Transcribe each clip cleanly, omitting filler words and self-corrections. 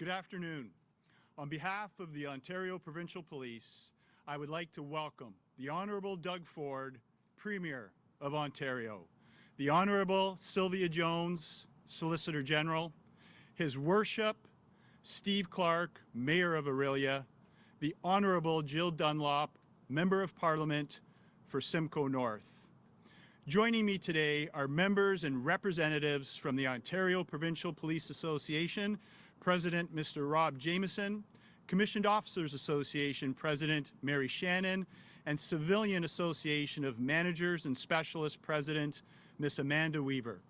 Good afternoon. On behalf of the Ontario Provincial Police, I would like to welcome the Honourable Doug Ford, Premier of Ontario, the Honourable Sylvia Jones, Solicitor General, His Worship, Steve Clarke, Mayor of Orillia, the Honourable Jill Dunlop, Member of Parliament for Simcoe North. Joining me today are members and representatives from the Ontario Provincial Police Association, President Mr. Rob Jamieson, Commissioned Officers Association President Mary Shannon, and Civilian Association of Managers and Specialists President Ms. Amanda Weaver.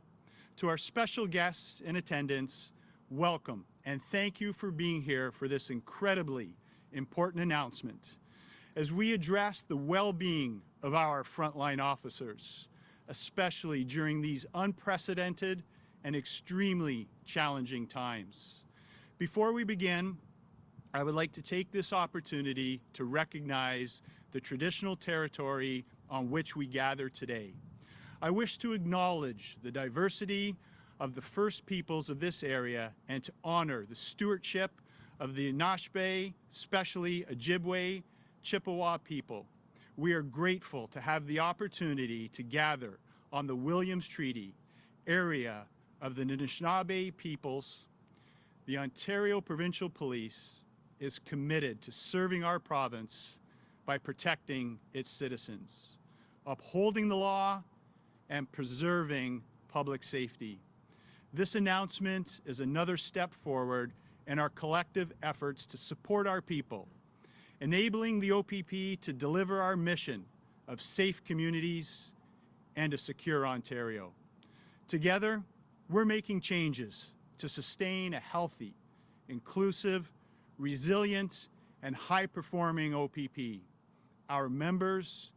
To our special guests in attendance, welcome and thank you for being here for this incredibly important announcement as we address the well-being of our frontline officers, especially during these unprecedented and extremely challenging times. Before we begin, I would like to take this opportunity to recognize the traditional territory on which we gather today. I wish to acknowledge the diversity of the First Peoples of this area and to honor the stewardship of the Anishinaabe, especially Ojibwe, Chippewa people. We are grateful to have the opportunity to gather on the Williams Treaty, area of the Anishinaabe peoples. The Ontario Provincial Police is committed to serving our province by protecting its citizens, upholding the law, and preserving public safety. This announcement is another step forward in our collective efforts to support our people, enabling the OPP to deliver our mission of safe communities and a secure Ontario. Together, we're making changes to sustain a healthy, inclusive, resilient, and high-performing OPP. Our members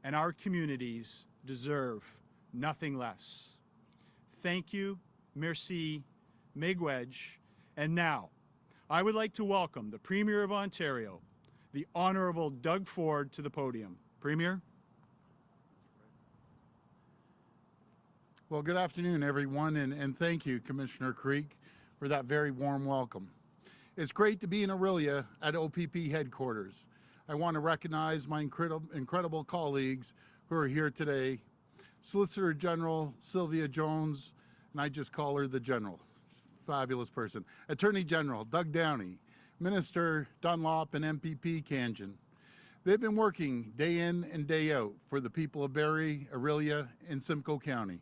and our communities deserve nothing less. Thank you, merci, miigwech, and now, I would like to welcome the Premier of Ontario, the Honourable Doug Ford, to the podium. Premier. Well, good afternoon, everyone, and thank you, Commissioner Carrique, for that very warm welcome. It's great to be in Orillia at OPP headquarters. I want to recognize my incredible colleagues who are here today. Solicitor General Sylvia Jones, and I just call her the General, fabulous person. Attorney General Doug Downey, Minister Dunlop, and MPP Kanjan. They've been working day in and day out for the people of Barrie, Orillia, and Simcoe County.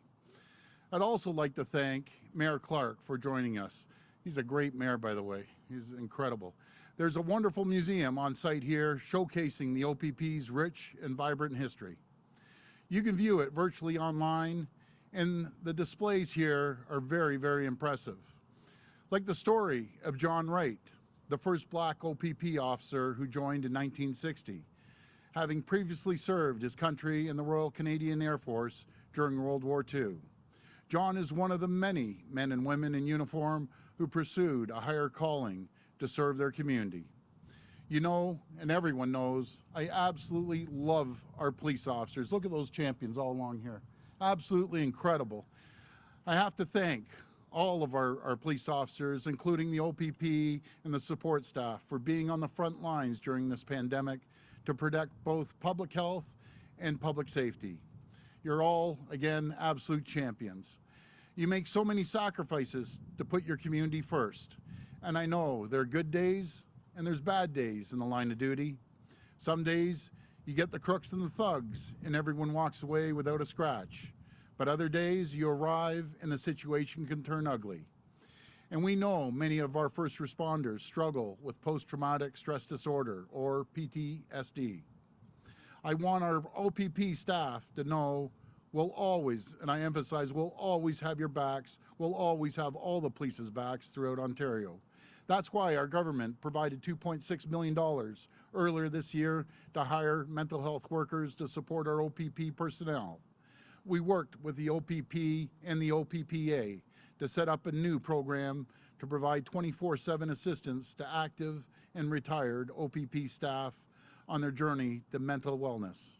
I'd also like to thank Mayor Clarke for joining us. He's a great mayor, by the way. He's incredible. There's a wonderful museum on site here showcasing the OPP's rich and vibrant history. You can view it virtually online, and the displays here are very, very impressive. Like the story of John Wright, the first Black OPP officer who joined in 1960, having previously served his country in the Royal Canadian Air Force during World War II. John is one of the many men and women in uniform who pursued a higher calling to serve their community. You know, and everyone knows, I absolutely love our police officers. Look at those champions all along here. Absolutely incredible. I have to thank all of our police officers, including the OPP and the support staff, for being on the front lines during this pandemic to protect both public health and public safety. You're all, again, absolute champions. You make so many sacrifices to put your community first. And I know there are good days and there's bad days in the line of duty. Some days you get the crooks and the thugs and everyone walks away without a scratch. But other days you arrive and the situation can turn ugly. And we know many of our first responders struggle with post-traumatic stress disorder, or PTSD. I want our OPP staff to know we'll always, and I emphasize, we'll always have your backs. We'll always have all the police's backs throughout Ontario. That's why our government provided $2.6 million earlier this year to hire mental health workers to support our OPP personnel. We worked with the OPP and the OPPA to set up a new program to provide 24/7 assistance to active and retired OPP staff on their journey to mental wellness.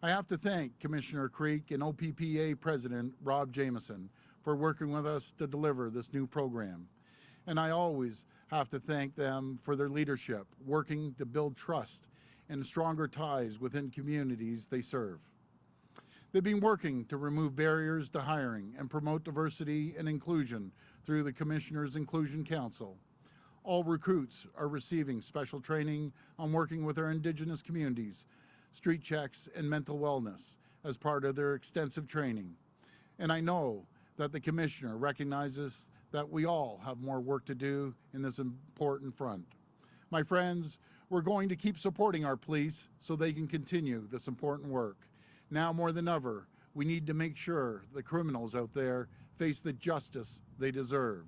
I have to thank Commissioner Carrique and OPPA President Rob Jamieson for working with us to deliver this new program. And I always have to thank them for their leadership, working to build trust and stronger ties within communities they serve. They've been working to remove barriers to hiring and promote diversity and inclusion through the Commissioners Inclusion Council. All recruits are receiving special training on working with our Indigenous communities, street checks, and mental wellness as part of their extensive training. And I know that the Commissioner recognizes that we all have more work to do in this important front. My friends, we're going to keep supporting our police so they can continue this important work. Now more than ever, we need to make sure the criminals out there face the justice they deserve.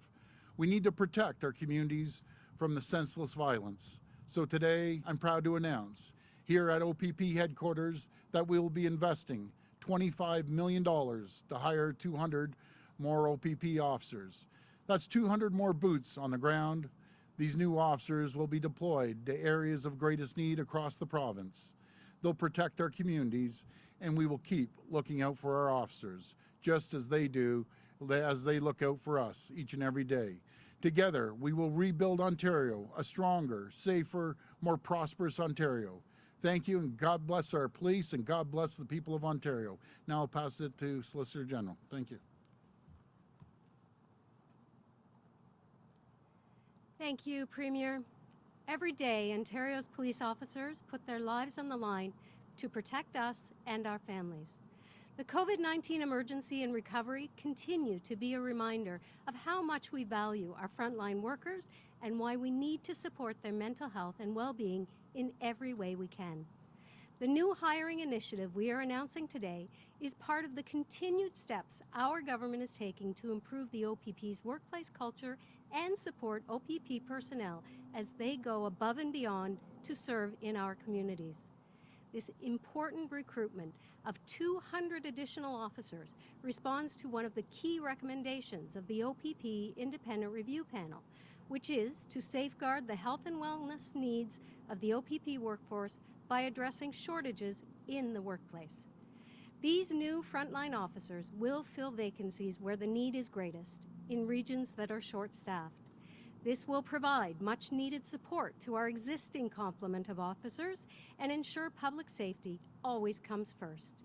We need to protect our communities from the senseless violence. So today, I'm proud to announce here at OPP headquarters that we will be investing $25 million to hire 200 more OPP officers. That's 200 more boots on the ground. These new officers will be deployed to areas of greatest need across the province. They'll protect our communities, and we will keep looking out for our officers, just as they do, as they look out for us each and every day. Together, we will rebuild Ontario, a stronger, safer, more prosperous Ontario. Thank you, and God bless our police, and God bless the people of Ontario. Now I'll pass it to Solicitor General. Thank you. Thank you, Premier. Every day, Ontario's police officers put their lives on the line to protect us and our families. The COVID-19 emergency and recovery continue to be a reminder of how much we value our frontline workers and why we need to support their mental health and well-being in every way we can. The new hiring initiative we are announcing today is part of the continued steps our government is taking to improve the OPP's workplace culture and support OPP personnel as they go above and beyond to serve in our communities. This important recruitment of 200 additional officers responds to one of the key recommendations of the OPP Independent Review Panel, which is to safeguard the health and wellness needs of the OPP workforce by addressing shortages in the workplace. These new frontline officers will fill vacancies where the need is greatest, in regions that are short-staffed. This will provide much-needed support to our existing complement of officers and ensure public safety always comes first.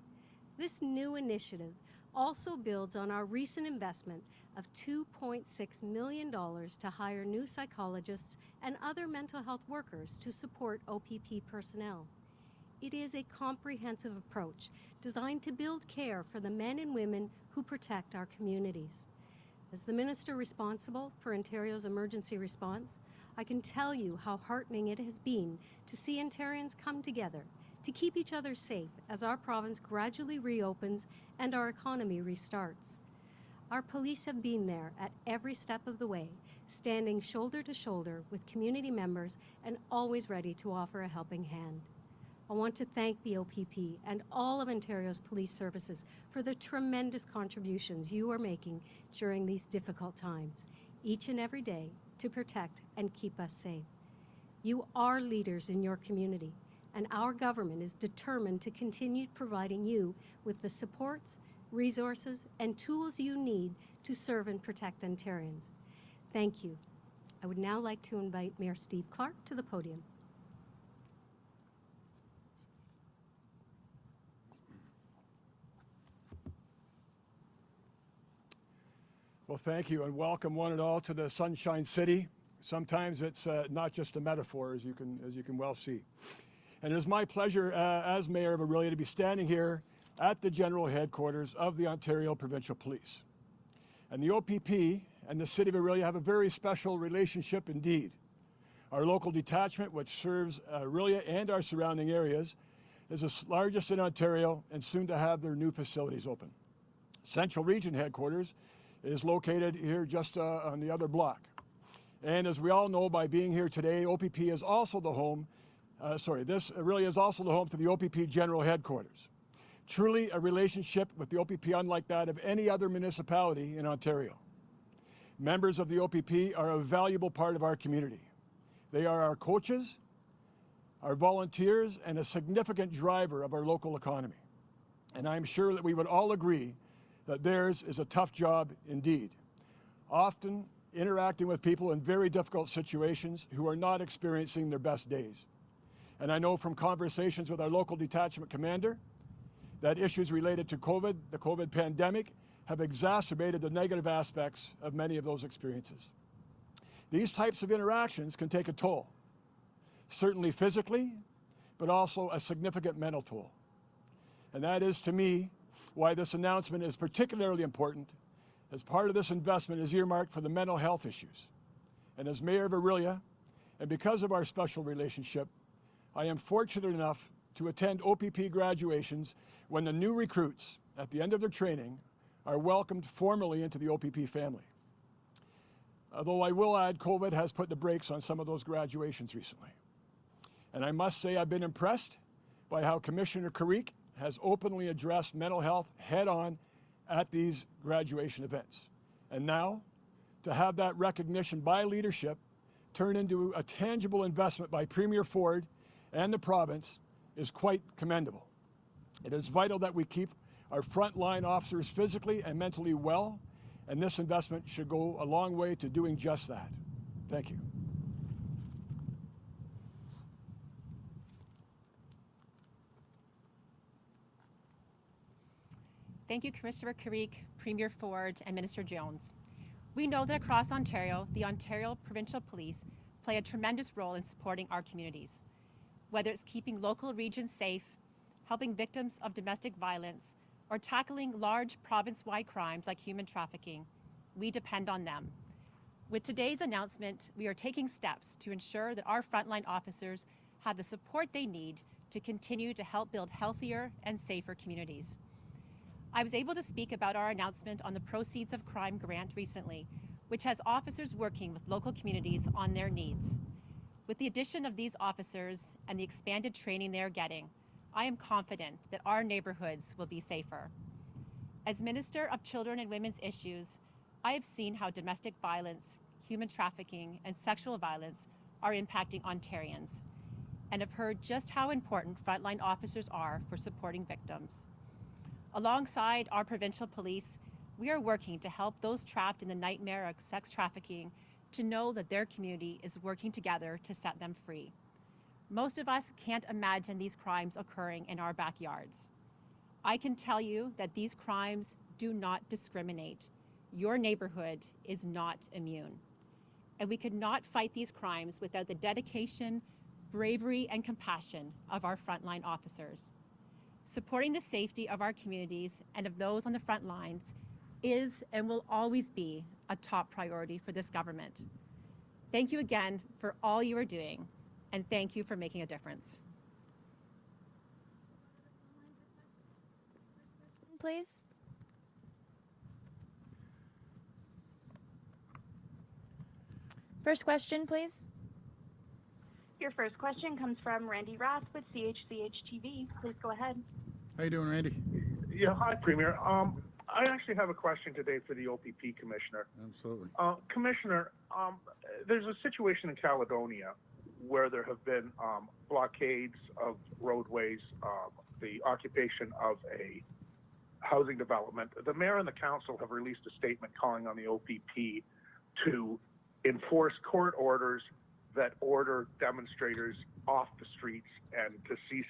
This new initiative also builds on our recent investment of $2.6 million to hire new psychologists and other mental health workers to support OPP personnel. It is a comprehensive approach designed to build care for the men and women who protect our communities. As the Minister responsible for Ontario's emergency response, I can tell you how heartening it has been to see Ontarians come together to keep each other safe as our province gradually reopens and our economy restarts. Our police have been there at every step of the way, standing shoulder to shoulder with community members and always ready to offer a helping hand. I want to thank the OPP and all of Ontario's police services for the tremendous contributions you are making during these difficult times, each and every day, to protect and keep us safe. You are leaders in your community, and our government is determined to continue providing you with the supports, resources, and tools you need to serve and protect Ontarians. Thank you. I would now like to invite Mayor Steve Clarke to the podium. Well, thank you, and welcome one and all to the Sunshine City. Sometimes it's not just a metaphor, as you can well see. And it is my pleasure as Mayor of Orillia to be standing here at the General Headquarters of the Ontario Provincial Police. And the OPP and the City of Orillia have a very special relationship indeed. Our local detachment, which serves Orillia and our surrounding areas, is the largest in Ontario and soon to have their new facilities open. Central Region Headquarters is located here just on the other block. And as we all know by being here today, OPP is also the home, this really is also the home to the OPP General Headquarters. Truly a relationship with the OPP unlike that of any other municipality in Ontario. Members of the OPP are a valuable part of our community. They are our coaches, our volunteers, and a significant driver of our local economy. And I'm sure that we would all agree that theirs is a tough job indeed. Often interacting with people in very difficult situations who are not experiencing their best days. And I know from conversations with our local detachment commander that issues related to COVID, the COVID pandemic, have exacerbated the negative aspects of many of those experiences. These types of interactions can take a toll, certainly physically, but also a significant mental toll. And that is, to me, why this announcement is particularly important, as part of this investment is earmarked for the mental health issues. And as Mayor of Orillia, and because of our special relationship, I am fortunate enough to attend OPP graduations when the new recruits, at the end of their training, are welcomed formally into the OPP family. Although I will add, COVID has put the brakes on some of those graduations recently. And I must say I've been impressed by how Commissioner Carrique has openly addressed mental health head-on at these graduation events. And now, to have that recognition by leadership turn into a tangible investment by Premier Ford and the province is quite commendable. It is vital that we keep our frontline officers physically and mentally well, and this investment should go a long way to doing just that. Thank you. Thank you, Commissioner Carrique, Premier Ford, and Minister Jones. We know that across Ontario, the Ontario Provincial Police play a tremendous role in supporting our communities. Whether it's keeping local regions safe, helping victims of domestic violence, or tackling large province-wide crimes like human trafficking, we depend on them. With today's announcement, we are taking steps to ensure that our frontline officers have the support they need to continue to help build healthier and safer communities. I was able to speak about our announcement on the Proceeds of Crime grant recently, which has officers working with local communities on their needs. With the addition of these officers and the expanded training they are getting, I am confident that our neighborhoods will be safer. As Minister of Children and Women's Issues, I have seen how domestic violence, human trafficking, and sexual violence are impacting Ontarians, and have heard just how important frontline officers are for supporting victims. Alongside our provincial police, we are working to help those trapped in the nightmare of sex trafficking to know that their community is working together to set them free. Most of us can't imagine these crimes occurring in our backyards. I can tell you that these crimes do not discriminate. Your neighborhood is not immune. And we could not fight these crimes without the dedication, bravery, and compassion of our frontline officers. Supporting the safety of our communities and of those on the front lines is and will always be a top priority for this government. Thank you again for all you are doing, and thank you for making a difference. Please. First question, please. Your first question comes from Randy Rath with CHCH-TV. Please go ahead. How you doing, Randy? Yeah, hi, Premier. I actually have a question today for the OPP Commissioner. Absolutely. Commissioner, there's a situation in Caledonia where there have been blockades of roadways, the occupation of a housing development. The mayor and the council have released a statement calling on the OPP to enforce court orders that order demonstrators off the streets and to cease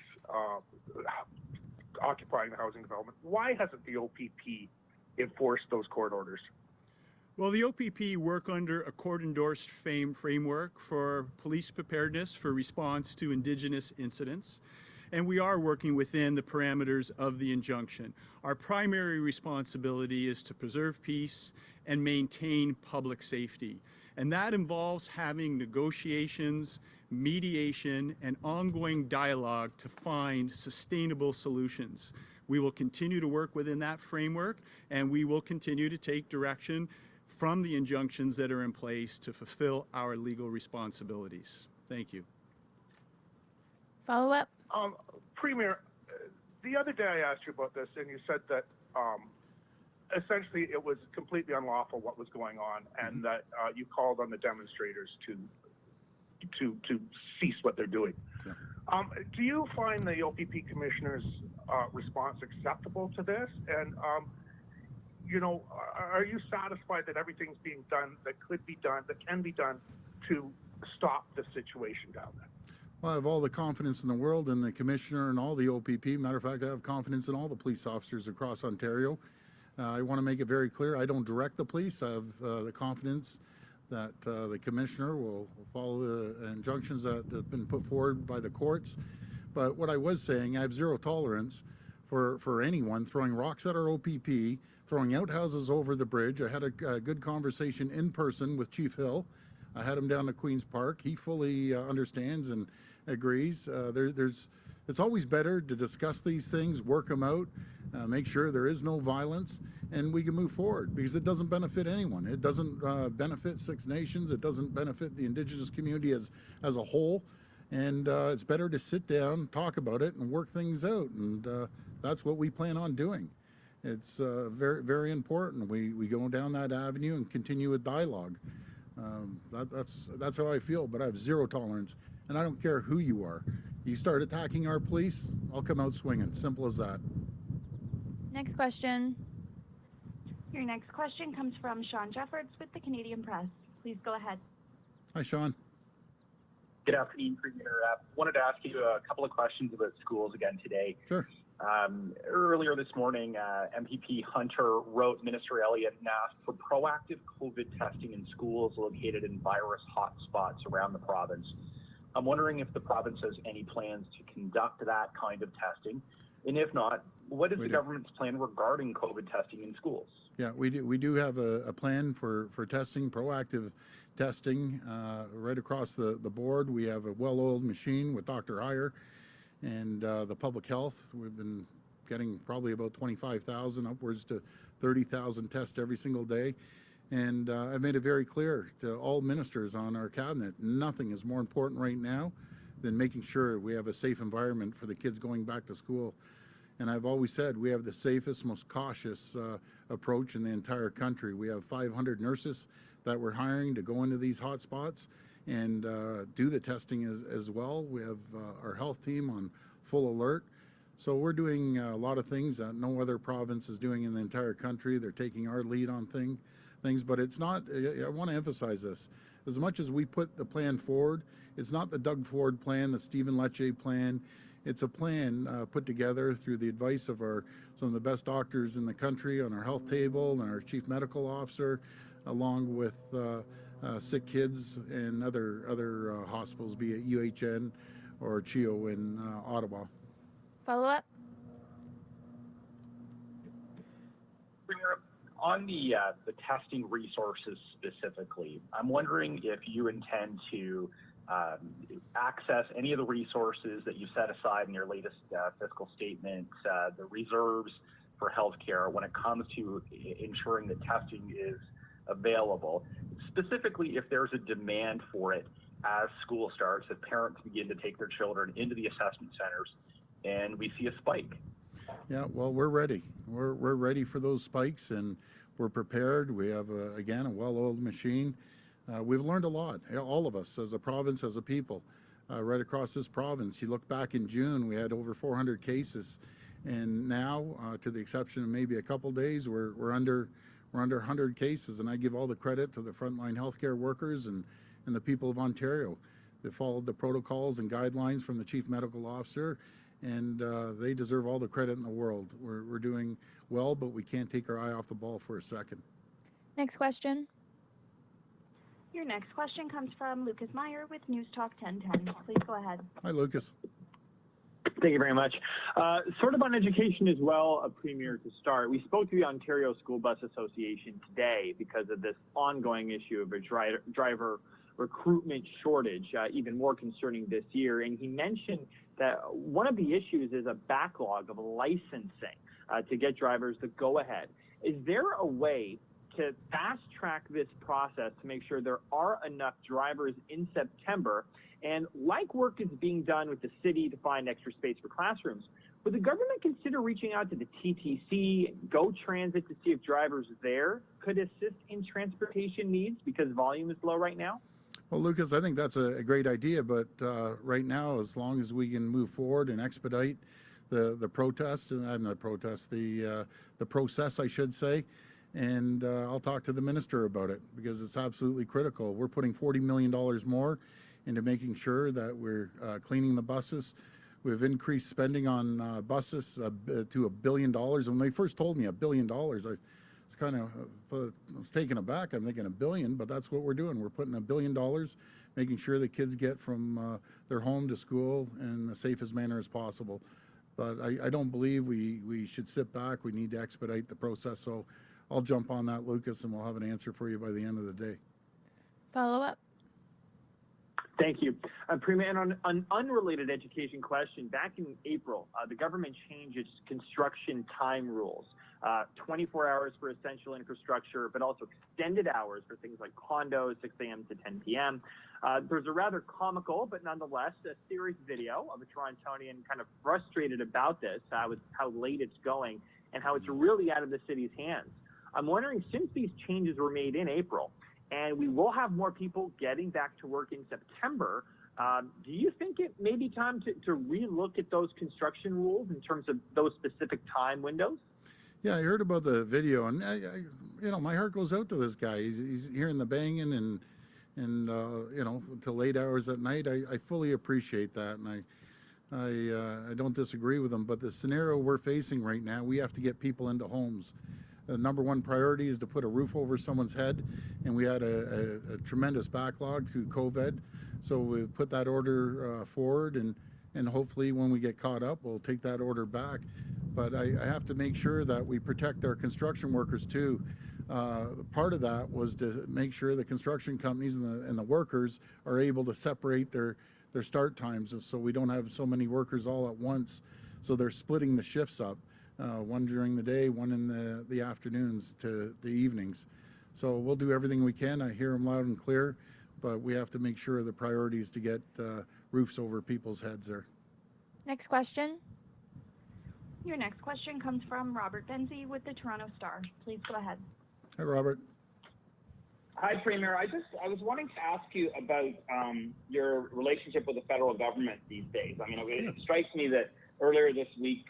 occupying the housing development. Why hasn't the OPP enforced those court orders? Well, the OPP work under a court-endorsed framework for police preparedness for response to Indigenous incidents, and we are working within the parameters of the injunction. Our primary responsibility is to preserve peace and maintain public safety, and that involves having negotiations, mediation, and ongoing dialogue to find sustainable solutions. We will continue to work within that framework, and we will continue to take direction from the injunctions that are in place to fulfill our legal responsibilities. Thank you. Follow up. Premier, the other day I asked you about this, and you said that essentially it was completely unlawful what was going on, and that you called on the demonstrators to cease what they're doing. Yeah. Do you find the OPP Commissioner's response acceptable to this? And are you satisfied that everything's being done that could be done, that can be done to stop the situation down there? Well, I have all the confidence in the world in the commissioner and all the OPP. Matter of fact, I have confidence in all the police officers across Ontario. I want to make it very clear, I don't direct the police. I have the confidence that the commissioner will follow the injunctions that have been put forward by the courts. But what I was saying, I have zero tolerance for anyone throwing rocks at our OPP, throwing outhouses over the bridge. I had a good conversation in person with Chief Hill. I had him down to Queen's Park. He fully understands and agrees. It's always better to discuss these things, work them out, make sure there is no violence, and we can move forward, because it doesn't benefit anyone. It doesn't benefit Six Nations. It doesn't benefit the Indigenous community as a whole. And it's better to sit down, talk about it, and work things out. And that's what we plan on doing. It's very, very important. We go down that avenue and continue with dialogue. That's how I feel. But I have zero tolerance, and I don't care who you are. You start attacking our police, I'll come out swinging. Simple as that. Next question. Your next question comes from Sean Jeffords with the Canadian Press. Please go ahead. Hi, Sean. Good afternoon, Premier. Wanted to ask you a couple of questions about schools again today. Sure. Earlier this morning, MPP Hunter wrote Minister Elliott and asked for proactive COVID testing in schools located in virus hotspots around the province. I'm wondering if the province has any plans to conduct that kind of testing, and if not, what is the government's plan regarding COVID testing in schools? Yeah, we do have a plan for testing, proactive testing right across the board. We have a well-oiled machine with Dr. Heyer and the public health. We've been getting probably about 25,000 upwards to 30,000 tests every single day. And I've made it very clear to all ministers on our cabinet, nothing is more important right now than making sure we have a safe environment for the kids going back to school. And I've always said we have the safest, most cautious approach in the entire country. We have 500 nurses that we're hiring to go into these hot spots and do the testing as well. We have our health team on full alert. So we're doing a lot of things that no other province is doing in the entire country. They're taking our lead on things, but it's not, I want to emphasize this, as much as we put the plan forward, it's not the Doug Ford plan, the Stephen Lecce plan. It's a plan put together through the advice of some of the best doctors in the country on our health table and our chief medical officer, along with sick kids and other hospitals, be it UHN or CHEO in Ottawa. Follow up. On the testing resources specifically, I'm wondering if you intend to access any of the resources that you set aside in your latest fiscal statement, the reserves for healthcare, when it comes to ensuring that testing is available, specifically if there's a demand for it as school starts, if parents begin to take their children into the assessment centers and we see a spike. Yeah, well, we're ready. We're ready for those spikes, and we're prepared. We have, again, a well-oiled machine. We've learned a lot, all of us, as a province, as a people, right across this province. You look back in June, we had over 400 cases, and now, to the exception of maybe a couple days, we're under 100 cases, and I give all the credit to the frontline healthcare workers and the people of Ontario. They followed the protocols and guidelines from the chief medical officer, and they deserve all the credit in the world. We're doing well, but we can't take our eye off the ball for a second. Next question. Your next question comes from Lucas Meyer with News Talk 1010. Please go ahead. Hi, Lucas. Thank you very much. Sort of on education as well, Premier, to start. We spoke to the Ontario School Bus Association today because of this ongoing issue of a driver recruitment shortage, even more concerning this year. And he mentioned that one of the issues is a backlog of licensing to get drivers the go-ahead. Is there a way to fast-track this process to make sure there are enough drivers in September? And like work is being done with the city to find extra space for classrooms, would the government consider reaching out to the TTC, Go Transit, to see if drivers there could assist in transportation needs because volume is low right now? Well, Lucas, I think that's a great idea, but right now, as long as we can move forward and expedite the protests, and not protests, the process, I should say, and I'll talk to the minister about it because it's absolutely critical. We're putting $40 million more into making sure that we're cleaning the buses. We've increased spending on buses to $1 billion. And when they first told me $1 billion, I was kind of I was taken aback. I'm thinking $1 billion, but that's what we're doing. We're putting $1 billion, making sure the kids get from their home to school in the safest manner as possible. But I don't believe we should sit back. We need to expedite the process. So I'll jump on that, Lucas, and we'll have an answer for you by the end of the day. Follow up. Thank you. Premier, and on an unrelated education question, back in April, the government changed its construction time rules. 24 hours for essential infrastructure, but also extended hours for things like condos, 6 a.m. to 10 p.m. There's a rather comical, but nonetheless, a serious video of a Torontonian kind of frustrated about this, how late it's going, and how it's really out of the city's hands. I'm wondering, since these changes were made in April, and we will have more people getting back to work in September, do you think it may be time to relook at those construction rules in terms of those specific time windows? Yeah, I heard about the video, and I my heart goes out to this guy. He's hearing the banging and till late hours at night. I fully appreciate that, and I don't disagree with him. But the scenario we're facing right now, we have to get people into homes. The number one priority is to put a roof over someone's head, and we had a tremendous backlog through COVID, so we put that order forward, and hopefully when we get caught up, we'll take that order back. But I have to make sure that we protect our construction workers too. Part of that was to make sure the construction companies and the workers are able to separate their start times, so we don't have so many workers all at once. So they're splitting the shifts up, one during the day, one in the afternoons to the evenings. So we'll do everything we can. I hear them loud and clear, but we have to make sure the priority is to get roofs over people's heads there. Next question. Your next question comes from Robert Benzie with the Toronto Star. Please go ahead. Hi, Robert. Hi, Premier. I was wanting to ask you about your relationship with the federal government these days. I mean, it strikes me that earlier this week,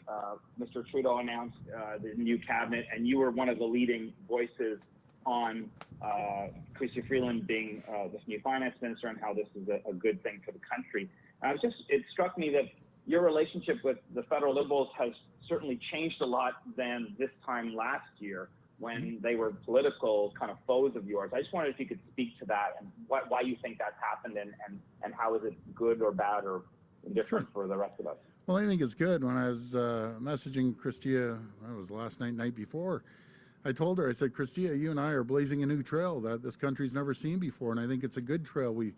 Mr. Trudeau announced the new cabinet, and you were one of the leading voices on Chrystia Freeland being this new finance minister and how this is a good thing for the country. It struck me that your relationship with the federal Liberals has certainly changed a lot than this time last year when they were political kind of foes of yours. I just wondered if you could speak to that and why you think that's happened and how is it good or bad or indifferent for the rest of us? Well, I think it's good. When I was messaging Chrystia, that was last night before, I told her, I said, Chrystia, you and I are blazing a new trail that this country's never seen before, and I think it's a good trail we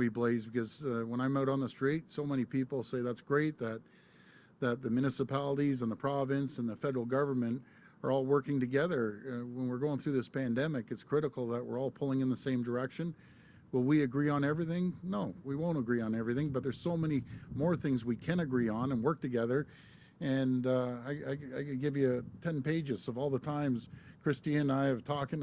blaze, because when I'm out on the street, so many people say that's great that the municipalities and the province and the federal government are all working together. When we're going through this pandemic, it's critical that we're all pulling in the same direction. Will we agree on everything? No, we won't agree on everything, but there's so many more things we can agree on and work together. And I could give you 10 pages of all the times Chrystia and I have talked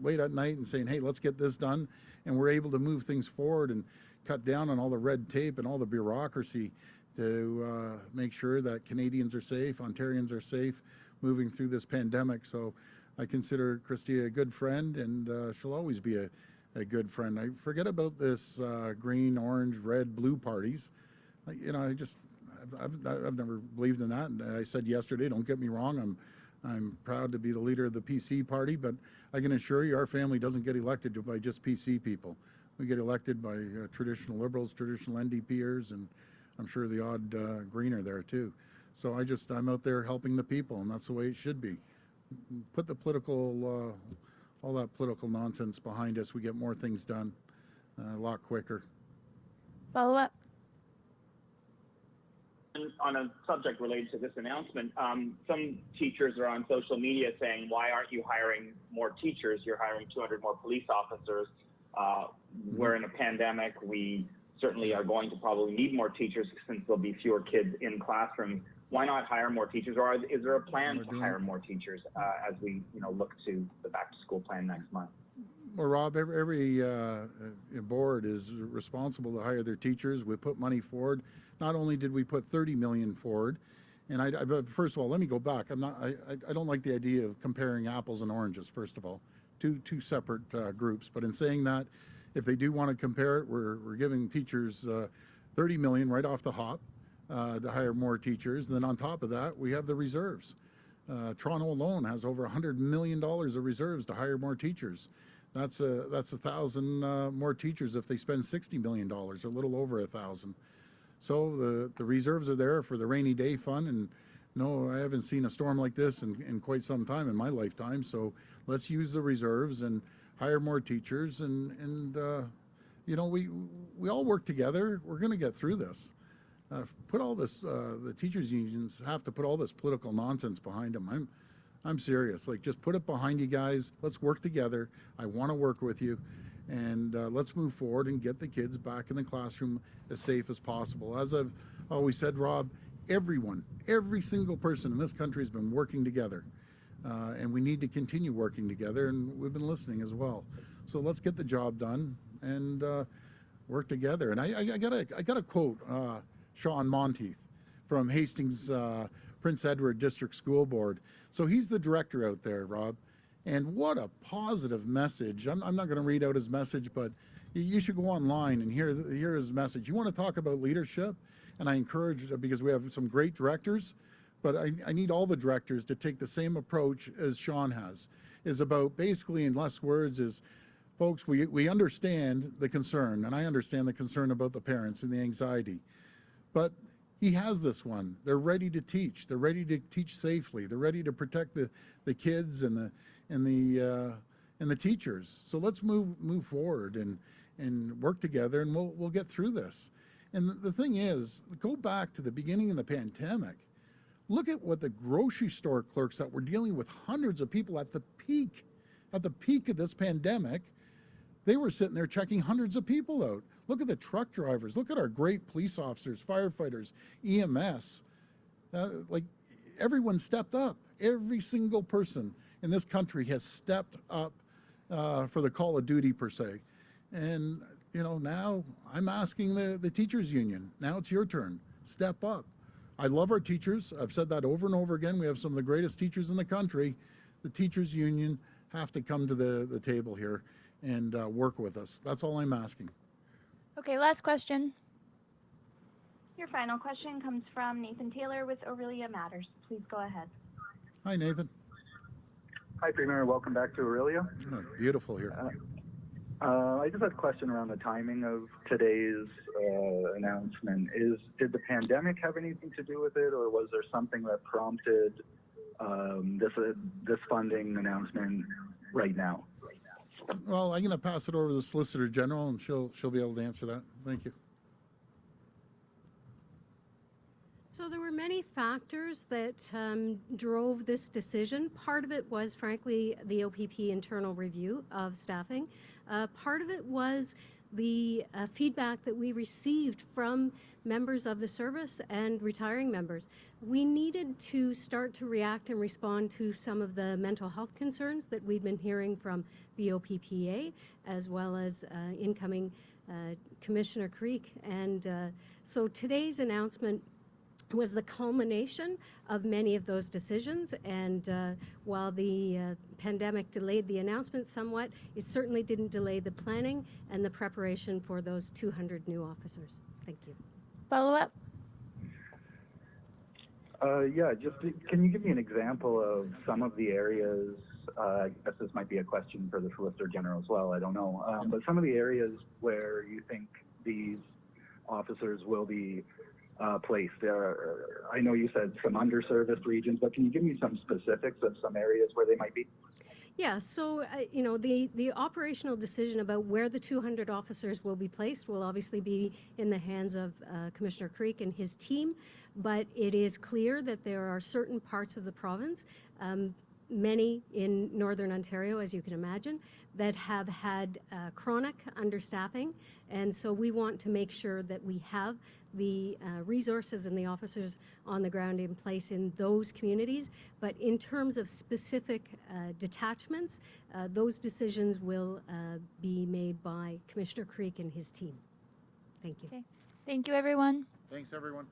late at night and saying, hey, let's get this done. And we're able to move things forward and cut down on all the red tape and all the bureaucracy to make sure that Canadians are safe, Ontarians are safe moving through this pandemic. So I consider Chrystia a good friend, and she'll always be a good friend. I forget about this green, orange, red, blue parties. I've never believed in that. And I said yesterday, don't get me wrong, I'm proud to be the leader of the PC party, but I can assure you our family doesn't get elected by just PC people. We get elected by traditional Liberals, traditional NDPers, and I'm sure the odd Greener there too. So I'm out there helping the people, and that's the way it should be. Put the political, all that political nonsense behind us. We get more things done a lot quicker. Follow up. On a subject related to this announcement, some teachers are on social media saying, why aren't you hiring more teachers? You're hiring 200 more police officers. We're in a pandemic. We certainly are going to probably need more teachers since there'll be fewer kids in classrooms. Why not hire more teachers? Or is there a plan to hire more teachers as we look to the back to school plan next month? Well, Rob, every board is responsible to hire their teachers. We put money forward. Not only did we put $30 million forward And but first of all, let me go back. I don't like the idea of comparing apples and oranges, first of all, two separate groups. But in saying that, if they do want to compare it, we're giving teachers $30 million right off the hop to hire more teachers. And then on top of that, we have the reserves. Toronto alone has over $100 million of reserves to hire more teachers. That's 1,000 more teachers if they spend $60 million, a little over 1,000. So the reserves are there for the rainy day fund, and no, I haven't seen a storm like this in quite some time in my lifetime. So let's use the reserves and hire more teachers, and you know, we all work together. We're going to get through this. Put all this, the teachers unions have to put all this political nonsense behind them. I'm serious. Like, just put it behind you guys. Let's work together. I want to work with you. And let's move forward and get the kids back in the classroom as safe as possible. As I've always said, Rob, every single person in this country has been working together. And we need to continue working together, and we've been listening as well. So let's get the job done and work together. And I got a quote, Sean Monteith from Hastings Prince Edward District School Board. So he's the director out there, Rob. And what a positive message. I'm not going to read out his message, but you should go online and hear his message. You want to talk about leadership? And I encourage, because we have some great directors, but I need all the directors to take the same approach as Sean has. Is about, basically in less words, is, folks, we understand the concern, and I understand the concern about the parents and the anxiety. But he has this one. They're ready to teach. They're ready to teach safely. They're ready to protect the kids and the teachers. So let's move forward and work together, and we'll get through this. And the thing is, go back to the beginning of the pandemic. Look at what the grocery store clerks that were dealing with hundreds of people at the peak of this pandemic, they were sitting there checking hundreds of people out. Look at the truck drivers. Look at our great police officers, firefighters, EMS. Like, everyone stepped up. Every single person in this country has stepped up for the call of duty, per se. And, you know, now I'm asking the teachers union, now it's your turn. Step up. I love our teachers. I've said that over and over again. We have some of the greatest teachers in the country. The teachers union have to come to the table here and work with us. That's all I'm asking. Okay, last question. Your final question comes from Nathan Taylor with Orillia Matters. Please go ahead. Hi, Nathan. Hi, Premier. Welcome back to Orillia. Oh, beautiful here. I just had a question around the timing of today's announcement. Did the pandemic have anything to do with it, or was there something that prompted this funding announcement right now? Well, I'm going to pass it over to the Solicitor General, and she'll be able to answer that. Thank you. So there were many factors that drove this decision. Part of it was, frankly, the OPP internal review of staffing. Part of it was the feedback that we received from members of the service and retiring members. We needed to start to react and respond to some of the mental health concerns that we'd been hearing from the OPPA, as well as incoming Commissioner Carrique. And so today's announcement was the culmination of many of those decisions, and while the pandemic delayed the announcement somewhat, it certainly didn't delay the planning and the preparation for those 200 new officers. Thank you. Follow up. Yeah, can you give me an example of some of the areas, I guess this might be a question for the Solicitor General as well, I don't know, but some of the areas where you think these officers will be placed. I know you said some underserviced regions, but can you give me some specifics of some areas where they might be? Yeah, so you know, the operational decision about where the 200 officers will be placed will obviously be in the hands of Commissioner Carrique and his team, but it is clear that there are certain parts of the province, many in Northern Ontario, as you can imagine, that have had chronic understaffing, and so we want to make sure that we have the resources and the officers on the ground in place in those communities. But in terms of specific detachments, those decisions will be made by Commissioner Carrique and his team. Thank you. Okay. Thank you, everyone. Thanks, everyone.